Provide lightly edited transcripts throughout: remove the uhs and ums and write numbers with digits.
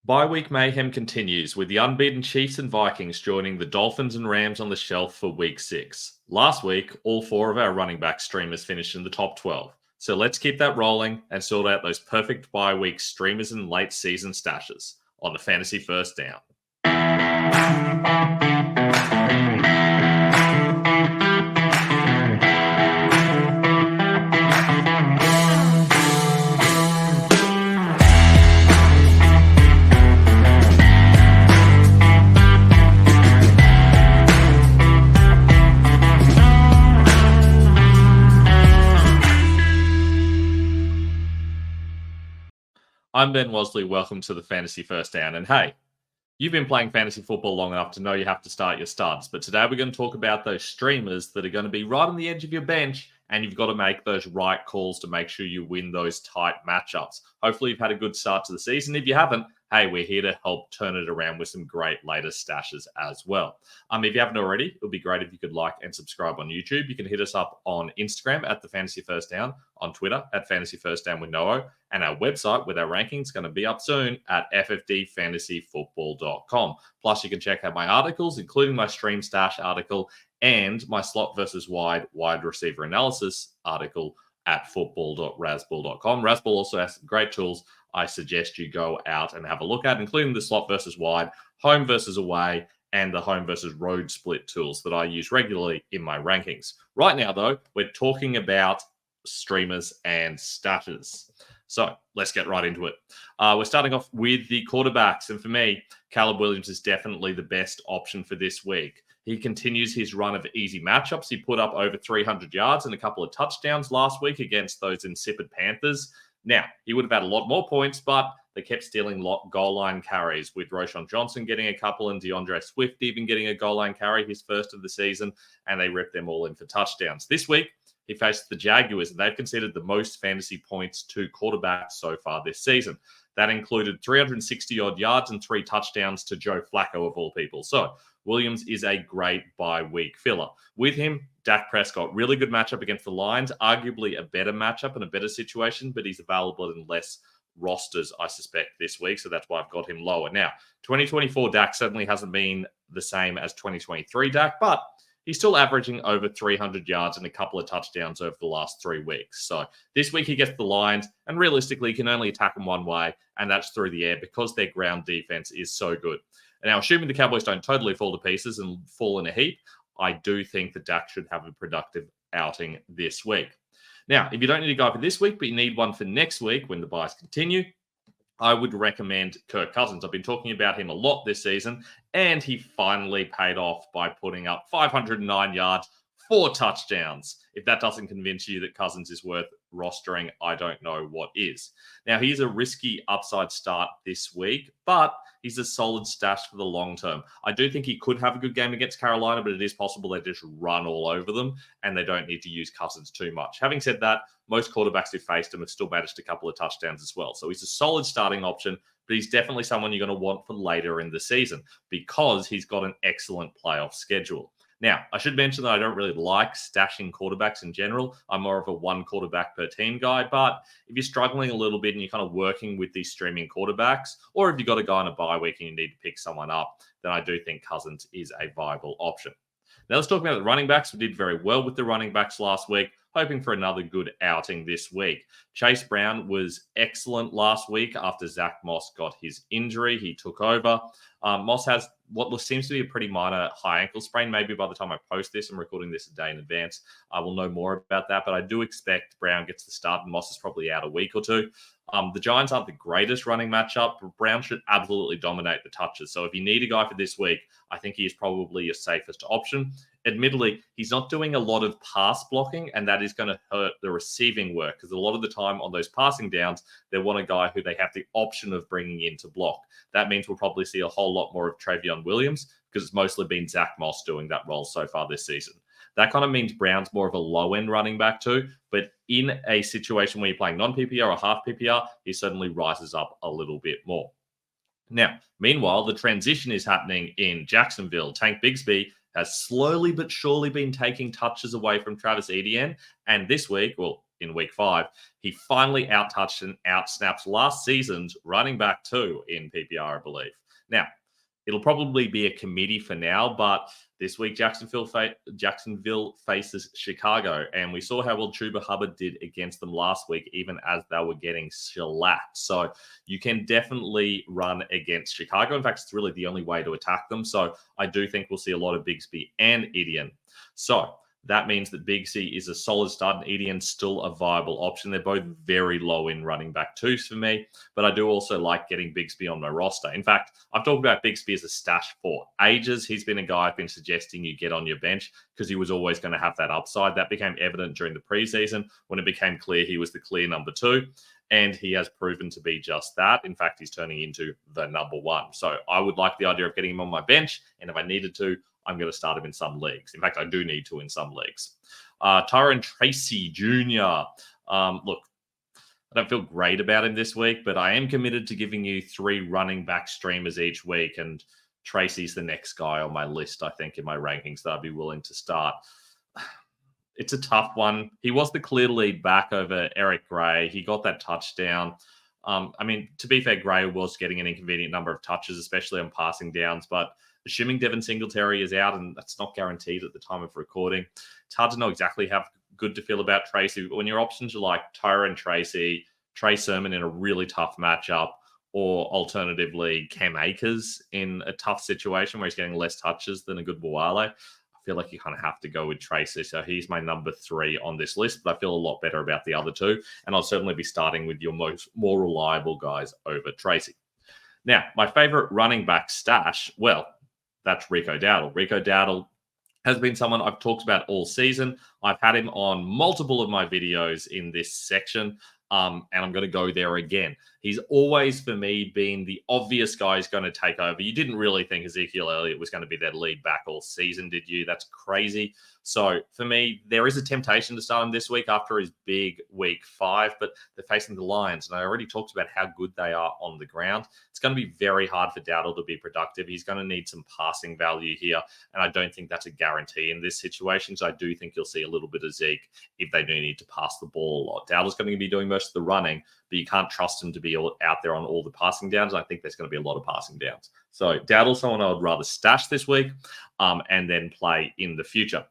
Bye-week mayhem continues with the unbeaten Chiefs and Vikings joining the Dolphins and Rams on the shelf for week 6. Last week, all 4 of our running back streamers finished in the top 12. So let's keep that rolling and sort out those perfect bye-week streamers and late season stashes on the Fantasy First Down. I'm Ben Wasley. Welcome to the Fantasy First Down. And hey, you've been playing fantasy football long enough to know you have to start your studs. But today we're going to talk about those streamers that are going to be right on the edge of your bench, and you've got to make those right calls to make sure you win those tight matchups. Hopefully you've had a good start to the season. If you haven't, hey, we're here to help turn it around with some great latest stashes as well. If you haven't already, it would be great if you could like and subscribe on YouTube. You can hit us up on Instagram at the Fantasy First Down, on Twitter at Fantasy First Down with Noah, and our website with our rankings going to be up soon at ffdfantasyfootball.com. Plus, you can check out my articles, including my stream stash article and my slot versus wide receiver analysis article at football.rasball.com. Rasball also has some great tools I suggest you go out and have a look at, including the slot versus wide, home versus away, and the home versus road split tools that I use regularly in my rankings. Right now, though, we're talking about streamers and stashes. So let's get right into it. We're starting off with the quarterbacks. And for me, Caleb Williams is definitely the best option for this week. He continues his run of easy matchups. He put up over 300 yards and a couple of touchdowns last week against those insipid Panthers. Now, he would have had a lot more points, but they kept stealing goal line carries, with Roschon Johnson getting a couple and DeAndre Swift even getting a goal line carry, his first of the season, and they ripped them all in for touchdowns. This week, he faced the Jaguars, and they've conceded the most fantasy points to quarterbacks so far this season. That included 360-odd yards and 3 touchdowns to Joe Flacco, of all people. So Williams is a great bye-week filler. With him, Dak Prescott, really good matchup against the Lions, arguably a better matchup and a better situation, but he's available in less rosters, I suspect, this week, so that's why I've got him lower. Now, 2024 Dak certainly hasn't been the same as 2023 Dak, but he's still averaging over 300 yards and a couple of touchdowns over the last 3 weeks. So this week he gets the Lions, and realistically he can only attack them one way, and that's through the air because their ground defense is so good. And now, assuming the Cowboys don't totally fall to pieces and fall in a heap, I do think that Dak should have a productive outing this week. Now, if you don't need a guy for this week, but you need one for next week when the buys continue, I would recommend Kirk Cousins. I've been talking about him a lot this season, and he finally paid off by putting up 509 yards, 4 touchdowns. If that doesn't convince you that Cousins is worth rostering, I don't know what is. Now, he's a risky upside start this week, but he's a solid stash for the long term. I do think he could have a good game against Carolina, but it is possible they just run all over them and they don't need to use Cousins too much. Having said that, most quarterbacks who faced him have still managed a couple of touchdowns as well. So he's a solid starting option, but he's definitely someone you're going to want for later in the season because he's got an excellent playoff schedule. Now, I should mention that I don't really like stashing quarterbacks in general. I'm more of a 1 quarterback per team guy. But if you're struggling a little bit and you're kind of working with these streaming quarterbacks, or if you've got a guy on a bye week and you need to pick someone up, then I do think Cousins is a viable option. Now, let's talk about the running backs. We did very well with the running backs last week, hoping for another good outing this week. Chase Brown was excellent last week after Zach Moss got his injury. He took over. Moss has what seems to be a pretty minor high ankle sprain. Maybe by the time I post this, I'm recording this a day in advance, I will know more about that. But I do expect Brown gets the start and Moss is probably out a week or two. The Giants aren't the greatest running matchup, but Brown should absolutely dominate the touches. So if you need a guy for this week, I think he is probably your safest option. Admittedly, he's not doing a lot of pass blocking, and that is going to hurt the receiving work because a lot of the time on those passing downs, they want a guy who they have the option of bringing in to block. That means we'll probably see a whole lot more of Travion Williams because it's mostly been Zach Moss doing that role so far this season. That kind of means Brown's more of a low-end running back too, but in a situation where you're playing non-PPR or half PPR, he certainly rises up a little bit more. Now, meanwhile, the transition is happening in Jacksonville. Tank Bigsby has slowly but surely been taking touches away from Travis Etienne, and this week, well, in week 5. He finally outtouched and outsnaps last season's running back 2 in PPR, I believe. Now, it'll probably be a committee for now, but this week Jacksonville faces Chicago, and we saw how well Chuba Hubbard did against them last week, even as they were getting shellacked. So you can definitely run against Chicago. In fact, it's really the only way to attack them. So I do think we'll see a lot of Bigsby and Etienne. So that means that Bigsby is a solid start and Etienne's still a viable option. They're both very low in running back 2s for me, but I do also like getting Bigsby on my roster. In fact, I've talked about Bigsby as a stash for ages. He's been a guy I've been suggesting you get on your bench because he was always going to have that upside. That became evident during the preseason when it became clear he was the clear number 2. And he has proven to be just that. In fact, he's turning into the number 1. So I would like the idea of getting him on my bench. And if I needed to, I'm going to start him in some leagues. In fact, I do need to in some leagues. Tyrone Tracy Jr. Look, I don't feel great about him this week, but I am committed to giving you 3 running back streamers each week. And Tracy's the next guy on my list, I think, in my rankings that I'd be willing to start. It's a tough one. He was the clear lead back over Eric Gray. He got that touchdown. I mean, to be fair, Gray was getting an inconvenient number of touches, especially on passing downs, but assuming Devin Singletary is out, and that's not guaranteed at the time of recording, it's hard to know exactly how good to feel about Tracy. But when your options are like Tyrone Tracy, Trey Sermon in a really tough matchup, or alternatively Cam Akers in a tough situation where he's getting less touches than a good Buale, I feel like you kind of have to go with Tracy. So he's my number 3 on this list, but I feel a lot better about the other 2. And I'll certainly be starting with your more reliable guys over Tracy. Now, my favorite running back stash, well, that's Rico Dowdle. Rico Dowdle has been someone I've talked about all season. I've had him on multiple of my videos in this section, and I'm going to go there again. He's always, for me, been the obvious guy who's going to take over. You didn't really think Ezekiel Elliott was going to be their lead back all season, did you? That's crazy. So for me, there is a temptation to start him this week after his big week 5, but they're facing the Lions. And I already talked about how good they are on the ground. It's going to be very hard for Dowdle to be productive. He's going to need some passing value here. And I don't think that's a guarantee in this situation. So I do think you'll see a little bit of Zeke if they do need to pass the ball a lot. Dowdle's going to be doing most of the running, but you can't trust him to be out there on all the passing downs. I think there's going to be a lot of passing downs. So Dowdle's someone I would rather stash this week and then play in the future.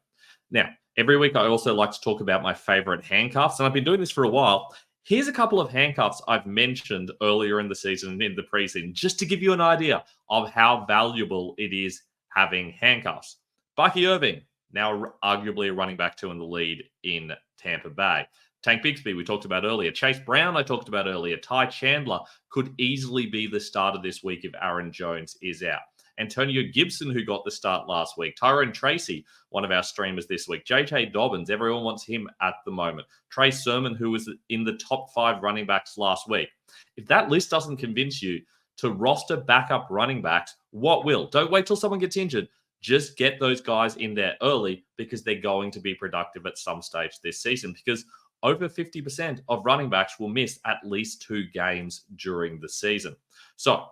Now, every week I also like to talk about my favorite handcuffs, and I've been doing this for a while. Here's a couple of handcuffs I've mentioned earlier in the season and in the preseason, just to give you an idea of how valuable it is having handcuffs. Bucky Irving, now arguably a running back 2 in the lead in Tampa Bay. Tank Bigsby, we talked about earlier. Chase Brown, I talked about earlier. Ty Chandler could easily be the starter this week if Aaron Jones is out. Antonio Gibson, who got the start last week. Tyrone Tracy, one of our streamers this week. J.J. Dobbins, everyone wants him at the moment. Trey Sermon, who was in the top 5 running backs last week. If that list doesn't convince you to roster backup running backs, what will? Don't wait till someone gets injured. Just get those guys in there early because they're going to be productive at some stage this season, because over 50% of running backs will miss at least 2 games during the season. So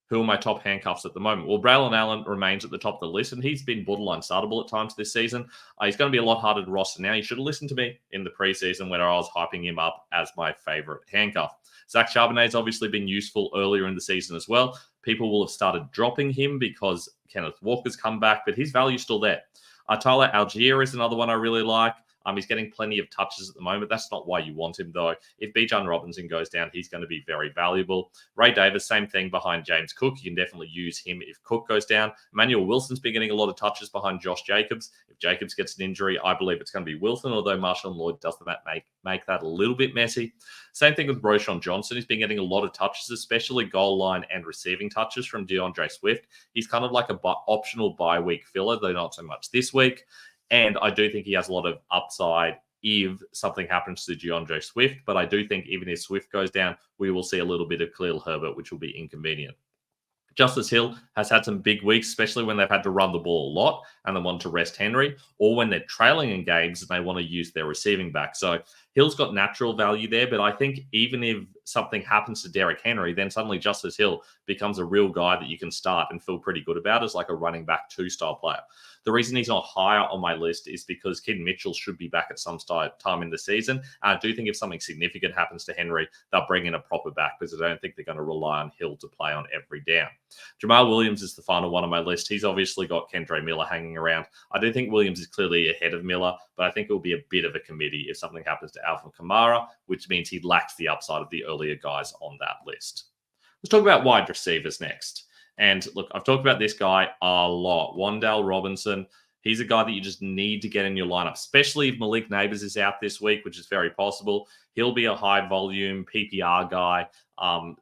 who are my top handcuffs at the moment? Well, Braylon Allen remains at the top of the list, and he's been borderline startable at times this season. He's going to be a lot harder to roster now. You should have listened to me in the preseason when I was hyping him up as my favorite handcuff. Zach Charbonnet's obviously been useful earlier in the season as well. People will have started dropping him because Kenneth Walker's come back, but his value's still there. Tyler Algier is another one I really like. He's getting plenty of touches at the moment. That's not why you want him, though. If Bijan Robinson goes down, he's going to be very valuable. Ray Davis, same thing behind James Cook. You can definitely use him if Cook goes down. Emmanuel Wilson's been getting a lot of touches behind Josh Jacobs. If Jacobs gets an injury, I believe it's going to be Wilson, although Marshawn Lloyd does make that a little bit messy. Same thing with Roschon Johnson. He's been getting a lot of touches, especially goal line and receiving touches from DeAndre Swift. He's kind of like a optional bye-week filler, though not so much this week. And I do think he has a lot of upside if something happens to DeAndre Swift. But I do think even if Swift goes down, we will see a little bit of Khalil Herbert, which will be inconvenient. Justice Hill has had some big weeks, especially when they've had to run the ball a lot and they want to rest Henry, or when they're trailing in games and they want to use their receiving back. So Hill's got natural value there, but I think even if something happens to Derrick Henry, then suddenly Justice Hill becomes a real guy that you can start and feel pretty good about as like a running back 2 style player. The reason he's not higher on my list is because Keaton Mitchell should be back at some time in the season. And I do think if something significant happens to Henry, they'll bring in a proper back because I don't think they're going to rely on Hill to play on every down. Jamal Williams is the final one on my list. He's obviously got Kendre Miller hanging around. I do think Williams is clearly ahead of Miller, but I think it will be a bit of a committee if something happens to Alvin Kamara, which means he lacks the upside of the earlier guys on that list. Let's talk about wide receivers next. And look, I've talked about this guy a lot. Wan'Dale Robinson. He's a guy that you just need to get in your lineup, especially if Malik Neighbors is out this week, which is very possible. He'll be a high volume PPR guy.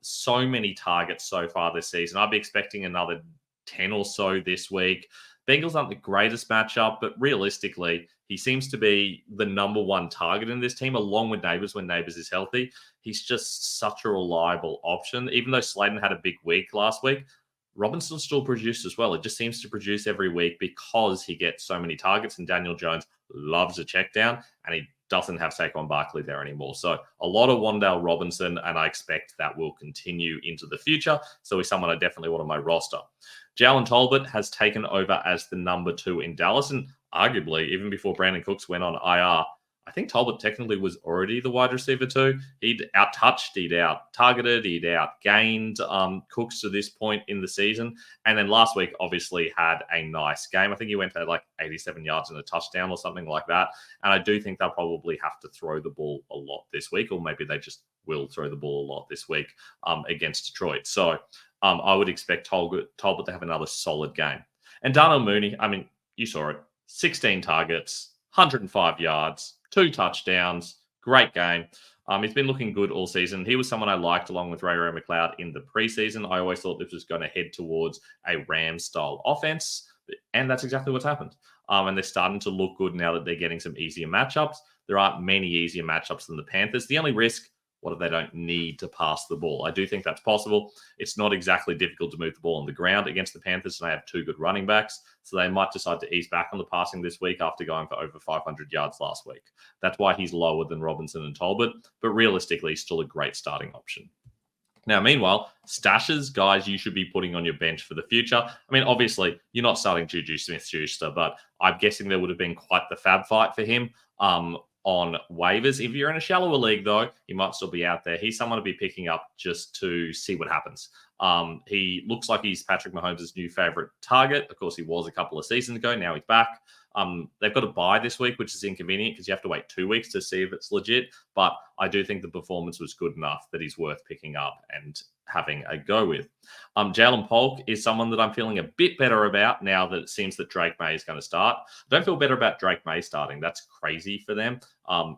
So many targets so far this season. I'd be expecting another 10 or so this week. Bengals aren't the greatest matchup, but realistically, he seems to be the number one target in this team, along with Neighbors when Neighbors is healthy. He's just such a reliable option. Even though Slayton had a big week last week, Robinson still produced as well. It just seems to produce every week because he gets so many targets, and Daniel Jones loves a check down, and he doesn't have Saquon Barkley there anymore. So a lot of Wan'Dale Robinson, and I expect that will continue into the future. So he's someone I definitely want on my roster. Jalen Tolbert has taken over as the number 2 in Dallas, and arguably, even before Brandon Cooks went on IR, I think Tolbert technically was already the wide receiver too. He'd out-touched, he'd out-targeted, he'd out-gained Cooks to this point in the season. And then last week, obviously, had a nice game. I think he went for like 87 yards and a touchdown or something like that. And I do think they'll probably have to throw the ball a lot this week, or maybe they just will throw the ball a lot this week against Detroit. So I would expect Tolbert to have another solid game. And Darnell Mooney, I mean, you saw it. 16 targets, 105 yards, 2 touchdowns, great game. He's been looking good all season. He was someone I liked along with Ray McLeod in the preseason. I always thought this was going to head towards a Rams-style offense, and that's exactly what's happened. And they're starting to look good now that they're getting some easier matchups. There aren't many easier matchups than the Panthers. The only risk, what if they don't need to pass the ball? I do think that's possible. It's not exactly difficult to move the ball on the ground against the Panthers, and they have 2 good running backs. So they might decide to ease back on the passing this week after going for over 500 yards last week. That's why he's lower than Robinson and Tolbert, but realistically, still a great starting option. Now, meanwhile, stashes, guys you should be putting on your bench for the future. I mean, obviously, you're not starting Juju Smith-Schuster, but I'm guessing there would have been quite the fab fight for him on waivers. If you're in a shallower league, though, he might still be out there. He's someone to be picking up just to see what happens. He looks like he's Patrick Mahomes' new favorite target. Of course, he was a couple of seasons ago. Now he's back. They've got a bye this week, which is inconvenient because you have to wait 2 weeks to see if it's legit. But I do think the performance was good enough that he's worth picking up and having a go with. Jalen Polk is someone that I'm feeling a bit better about now that it seems that Drake May is going to start. I don't feel better about Drake May starting. That's crazy for them.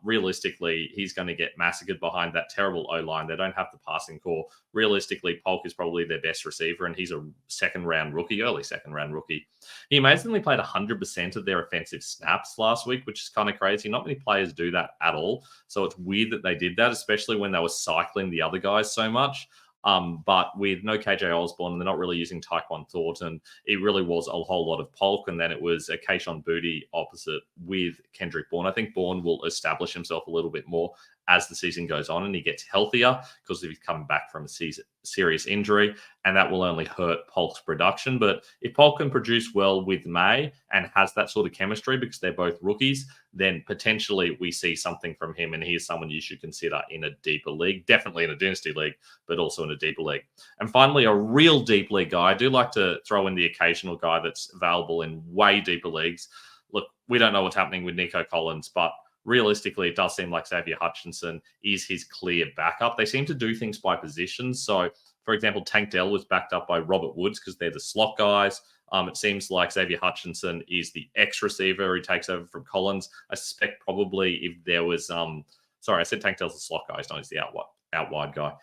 Realistically, he's going to get massacred behind that terrible O-line. They don't have the passing core. Realistically, Polk is probably their best receiver, and he's a early second round rookie. He amazingly played 100% of their offensive snaps last week, which is kind of crazy. Not many players do that at all. So it's weird that they did that, especially when they were cycling the other guys so much. But with no KJ Osborne, they're not really using Tyquan Thornton. It really was a whole lot of Polk, and then it was a Kayshon Boutte opposite with Kendrick Bourne. I think Bourne will establish himself a little bit more as the season goes on and he gets healthier because he's coming back from a serious injury, and that will only hurt Polk's production. But if Polk can produce well with May and has that sort of chemistry because they're both rookies, then potentially we see something from him, and he is someone you should consider in a deeper league, definitely in a dynasty league, but also in a deeper league. And finally, a real deep league guy. I do like to throw in the occasional guy that's available in way deeper leagues. Look, we don't know what's happening with Nico Collins, but realistically, it does seem like Xavier Hutchinson is his clear backup. They seem to do things by positions. So, for example, Tank Dell was backed up by Robert Woods because they're the slot guys. It seems like Xavier Hutchinson is the X receiver who takes over from Collins. I suspect probably if there was, sorry, I said Tank Dell's the slot guy. He's not the out wide guy.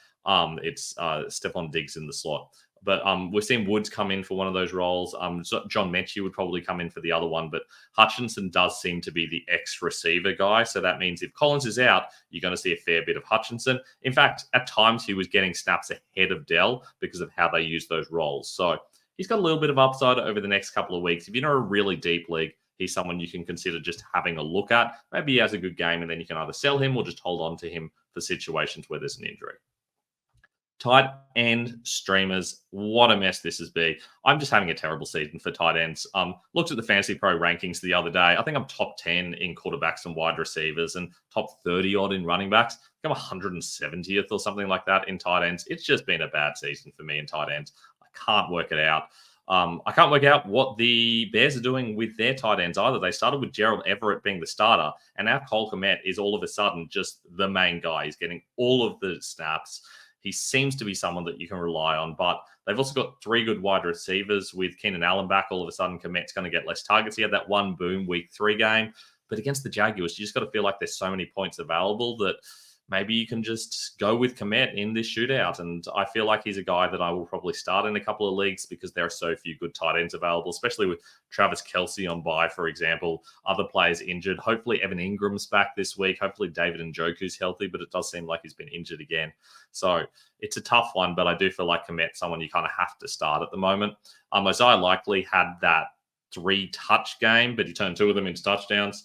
It's Stephon Diggs in the slot. But we've seen Woods come in for one of those roles. John Mechie would probably come in for the other one. But Hutchinson does seem to be the ex-receiver guy. So that means if Collins is out, you're going to see a fair bit of Hutchinson. In fact, at times he was getting snaps ahead of Dell because of how they use those roles. So he's got a little bit of upside over the next couple of weeks. If you're in a really deep league, he's someone you can consider just having a look at. Maybe he has a good game and then you can either sell him or just hold on to him for situations where there's an injury. Tight end streamers, what a mess this has been. I'm just having a terrible season for tight ends. Looked at the Fantasy Pro rankings the other day. I think I'm top 10 in quarterbacks and wide receivers and top 30 odd in running backs. I'm 170th or something like that in tight ends. It's just been a bad season for me in tight ends. I can't work it out. I can't work out what the Bears are doing with their tight ends either. They started with Gerald Everett being the starter, and now Cole Kmet is all of a sudden just the main guy. He's getting all of the snaps. He seems to be someone that you can rely on, but they've also got 3 good wide receivers with Keenan Allen back. All of a sudden, Komet's going to get less targets. He had that one boom week 3 game, but against the Jaguars, you just got to feel like there's so many points available that maybe you can just go with Komet in this shootout. And I feel like he's a guy that I will probably start in a couple of leagues because there are so few good tight ends available, especially with Travis Kelce on bye, for example, other players injured. Hopefully Evan Ingram's back this week. Hopefully David Njoku's healthy, but it does seem like he's been injured again. So it's a tough one, but I do feel like Komet's someone you kind of have to start at the moment. Isaiah Likely had that 3-touch game, but he turned 2 of them into touchdowns.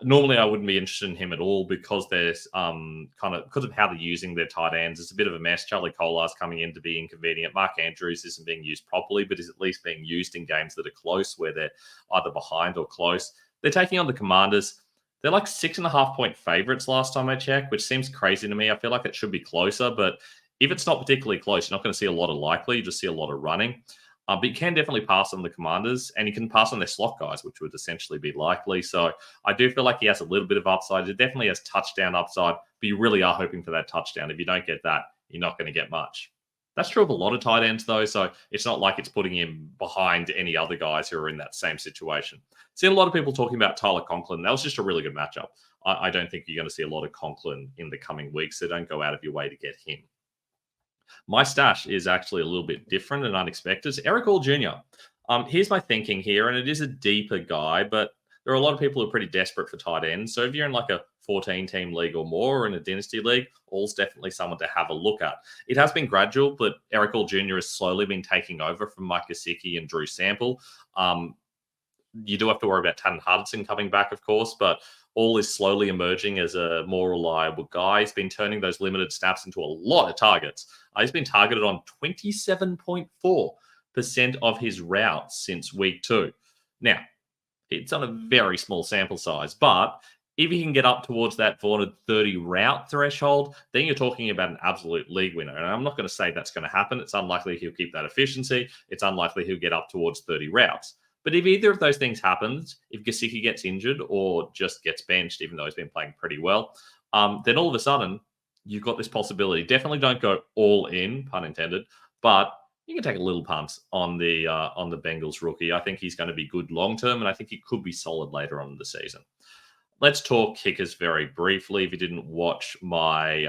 Normally, I wouldn't be interested in him at all because there's because of how they're using their tight ends. It's a bit of a mess. Charlie Collar's coming in to be inconvenient. Mark Andrews isn't being used properly, but is at least being used in games that are close where they're either behind or close. They're taking on the Commanders. They're like 6.5-point favorites last time I checked, which seems crazy to me. I feel like it should be closer, but if it's not particularly close, you're not going to see a lot of Likely. You just see a lot of running. But you can definitely pass on the Commanders, and you can pass on their slot guys, which would essentially be Likely. So I do feel like he has a little bit of upside. It definitely has touchdown upside, but you really are hoping for that touchdown. If you don't get that, you're not going to get much. That's true of a lot of tight ends, though, so it's not like it's putting him behind any other guys who are in that same situation. Seen a lot of people talking about Tyler Conklin. That was just a really good matchup. I don't think you're going to see a lot of Conklin in the coming weeks, so don't go out of your way to get him. My stash is actually a little bit different and unexpected. It's Eric Hall Jr. Here's my thinking here, and it is a deeper guy, but there are a lot of people who are pretty desperate for tight ends. So if you're in like a 14-team league or more, or in a dynasty league, Hall's definitely someone to have a look at. It has been gradual, but Eric Hall Jr. has slowly been taking over from Mike Gesicki and Drew Sample. You do have to worry about Tannen Hardison coming back, of course, but Hall is slowly emerging as a more reliable guy. He's been turning those limited snaps into a lot of targets. He's been targeted on 27.4% of his routes since week 2. Now, it's on a very small sample size, but if he can get up towards that 430 route threshold, then you're talking about an absolute league winner. And I'm not going to say that's going to happen. It's unlikely he'll keep that efficiency. It's unlikely he'll get up towards 30 routes. But if either of those things happens, if Gesicki gets injured or just gets benched, even though he's been playing pretty well, then all of a sudden, you've got this possibility. Definitely don't go all in, pun intended, but you can take a little punt on the Bengals rookie. I think he's going to be good long term, and I think he could be solid later on in the season. Let's talk kickers very briefly. If you didn't watch my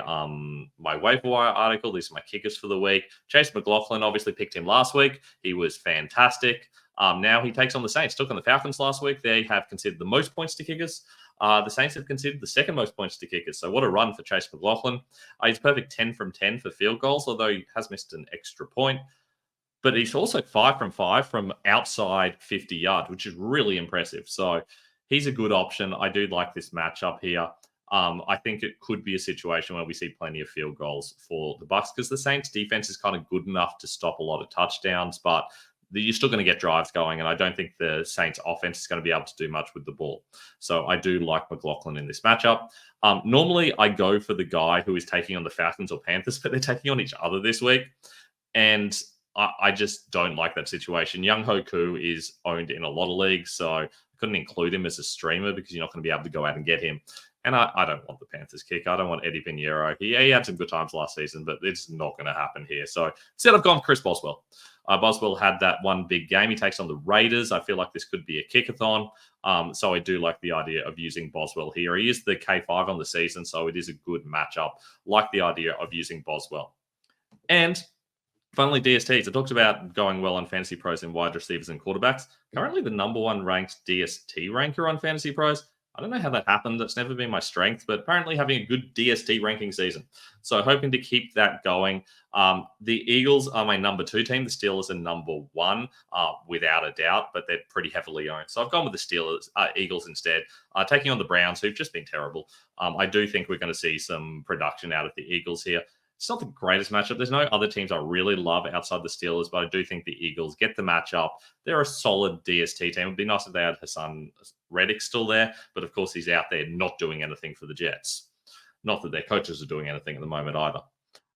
my waiver wire article, these are my kickers for the week. Chase McLaughlin obviously picked him last week. He was fantastic. Now he takes on the Saints. Took on the Falcons last week. They have considered the most points to kickers. The Saints have considered the second most points to kickers. So what a run for Chase McLaughlin. He's perfect 10 from 10 for field goals, although he has missed an extra point. But he's also 5 from 5 from outside 50 yards, which is really impressive. So he's a good option. I do like this matchup here. I think it could be a situation where we see plenty of field goals for the Bucs because the Saints defense is kind of good enough to stop a lot of touchdowns, but you're still going to get drives going, and I don't think the Saints offense is going to be able to do much with the ball. So I do like McLaughlin in this matchup. Normally, I go for the guy who is taking on the Falcons or Panthers, but they're taking on each other this week, and I just don't like that situation. Young Hoku is owned in a lot of leagues, so I couldn't include him as a streamer because you're not going to be able to go out and get him. And I don't want the Panthers kick. I don't want Eddie Pinheiro. He had some good times last season, but it's not going to happen here. So instead, I've gone Chris Boswell. Boswell had that one big game. He takes on the Raiders. I feel like this could be a kickathon. So I do like the idea of using Boswell here. He is the K5 on the season, so it is a good matchup. Like the idea of using Boswell. And finally, DSTs. I talked about going well on Fantasy Pros in wide receivers and quarterbacks. Currently, the number 1 ranked DST ranker on Fantasy Pros. I don't know how that happened. That's never been my strength, but apparently having a good DST ranking season. So hoping to keep that going. The Eagles are my number 2 team. The Steelers are number 1, without a doubt, but they're pretty heavily owned. So I've gone with the Eagles instead, taking on the Browns, who've just been terrible. I do think we're going to see some production out of the Eagles here. It's not the greatest matchup. There's no other teams I really love outside the Steelers, but I do think the Eagles get the matchup. They're a solid DST team. It would be nice if they had Hassan Reddick still there, but of course he's out there not doing anything for the Jets. Not that their coaches are doing anything at the moment either.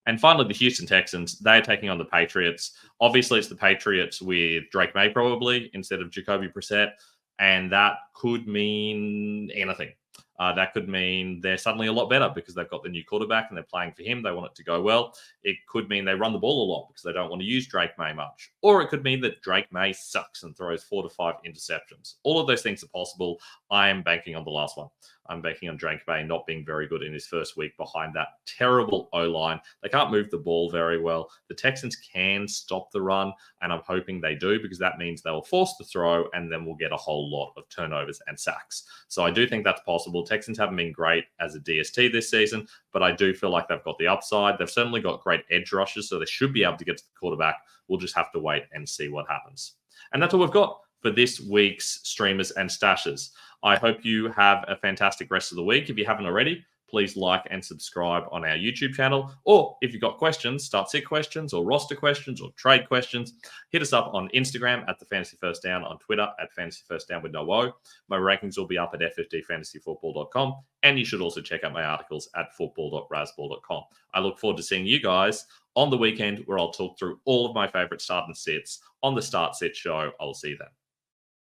And finally, the Houston Texans, they're taking on the Patriots. Obviously, it's the Patriots with Drake May probably instead of Jacoby Brissett, and that could mean anything. That could mean they're suddenly a lot better because they've got the new quarterback and they're playing for him. They want it to go well. It could mean they run the ball a lot because they don't want to use Drake May much. Or it could mean that Drake May sucks and throws 4 to 5 interceptions. All of those things are possible. I am banking on the last one. I'm banking on Drake May not being very good in his first week behind that terrible O-line. They can't move the ball very well. The Texans can stop the run, and I'm hoping they do because that means they will force the throw, and then we'll get a whole lot of turnovers and sacks. So I do think that's possible. Texans haven't been great as a DST this season, but I do feel like they've got the upside. They've certainly got great edge rushes, so they should be able to get to the quarterback. We'll just have to wait and see what happens. And that's all we've got for this week's Streamers and Stashes. I hope you have a fantastic rest of the week. If you haven't already, please like and subscribe on our YouTube channel. Or if you've got questions, start sit questions or roster questions or trade questions, hit us up on Instagram at the Fantasy First Down, on Twitter at Fantasy First Down with no O. My rankings will be up at ffdfantasyfootball.com. And you should also check out my articles at football.rasball.com. I look forward to seeing you guys on the weekend where I'll talk through all of my favorite start and sits on the Start Sit Show. I'll see you then.